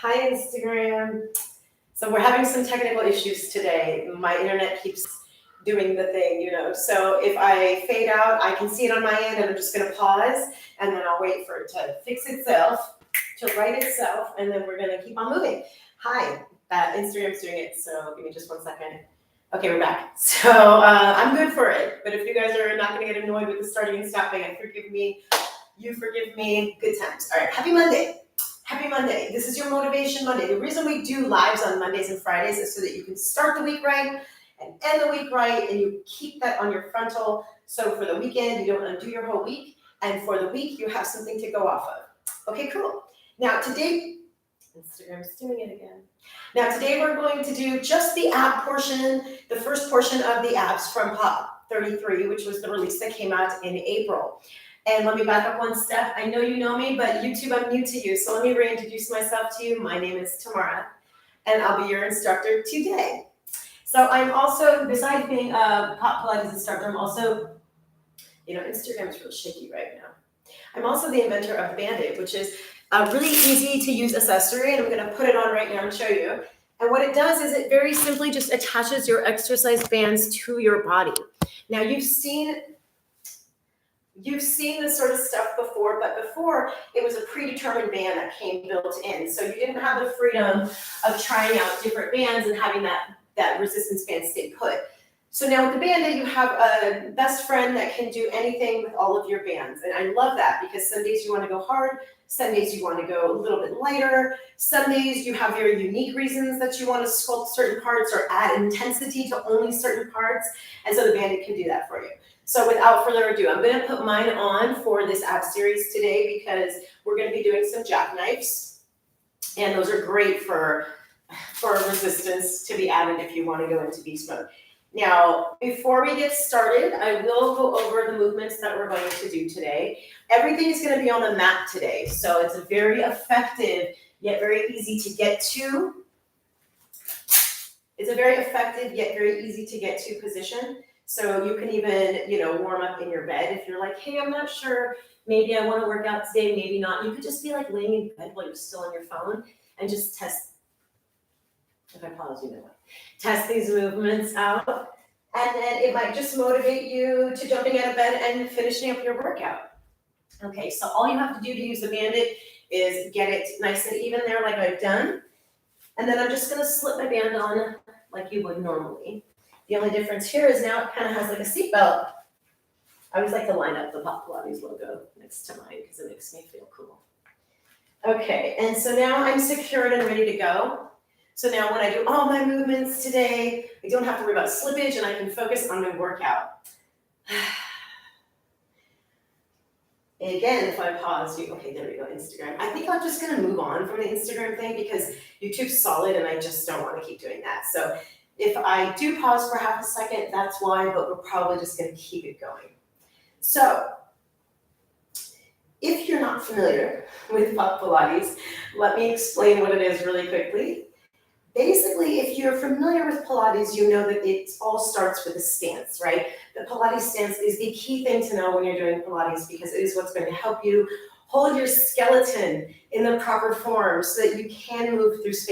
Hi, Instagram. So we're having some technical issues today. My internet keeps doing the thing, So if I fade out, I can see it on my end, and I'm just gonna pause, and then I'll wait for it to fix itself, to right itself, and then we're gonna keep on moving. Hi, Instagram's doing it, so give me just 1 second. Okay, we're back. So I'm good for it, but if you guys are not gonna get annoyed with the starting and stopping, forgive me, you forgive me, good times. All right, happy Monday. Happy Monday. This is your Motivation Monday. The reason we do lives on Mondays and Fridays is so that you can start the week right and end the week right, and you keep that on your frontal. So for the weekend, you don't undo your whole week, and for the week, you have something to go off of. Okay, cool. Now today, Instagram's doing it again. Now today we're going to do just the ab portion, the first portion of the abs from Pop 33, which was the release that came out in April. And let me back up 1 step. I know you know me, but YouTube, I'm new to you. So let me reintroduce myself to you. My name is Tamara, and I'll be your instructor today. So I'm also, besides being a Pop Pilates instructor, I'm also, Instagram is real shaky right now. I'm also the inventor of Band-Aid, which is a really easy to use accessory, and I'm gonna put it on right now and show you. And what it does is it very simply just attaches your exercise bands to your body. Now you've seen this sort of stuff before, but before it was a predetermined band that came built in. So you didn't have the freedom of trying out different bands and having that resistance band stay put. So now with the Band-Aid, you have a best friend that can do anything with all of your bands. And I love that because some days you want to go hard, some days you want to go a little bit lighter, some days you have very unique reasons that you want to sculpt certain parts or add intensity to only certain parts. And so the Band-Aid can do that for you. So without further ado, I'm going to put mine on for this ab series today because we're going to be doing some jackknives. And those are great for resistance to be added if you want to go into beast mode. Now, before we get started, I will go over the movements that we're going to do today. Everything is going to be on the mat today. So it's a very effective, yet very easy to get to. It's a very effective, yet very easy to get to position. So you can even, warm up in your bed if you're like, hey, I'm not sure, maybe I want to work out today, maybe not. You could just be like laying in bed while you're still on your phone and just test. If I pause, you know what. Test these movements out, and then it might just motivate you to jumping out of bed and finishing up your workout. Okay, so all you have to do to use the Band-Aid is get it nice and even there like I've done. And then I'm just going to slip my band on like you would normally. The only difference here is now it kind of has like a seatbelt. I always like to line up the Pop Pilates logo next to mine because it makes me feel cool. Okay, and so now I'm secured and ready to go. So now when I do all my movements today, I don't have to worry about slippage and I can focus on my workout. And again, if I pause you, okay, there we go, Instagram. I think I'm just gonna move on from the Instagram thing because YouTube's solid and I just don't wanna keep doing that. So if I do pause for half a second, that's why, but we're probably just gonna keep it going. So if you're not familiar with Pop Pilates, let me explain what it is really quickly. Basically, if you're familiar with Pilates, you know that it all starts with a stance, right? The Pilates stance is the key thing to know when you're doing Pilates because it is what's going to help you hold your skeleton in the proper form so that you can move through space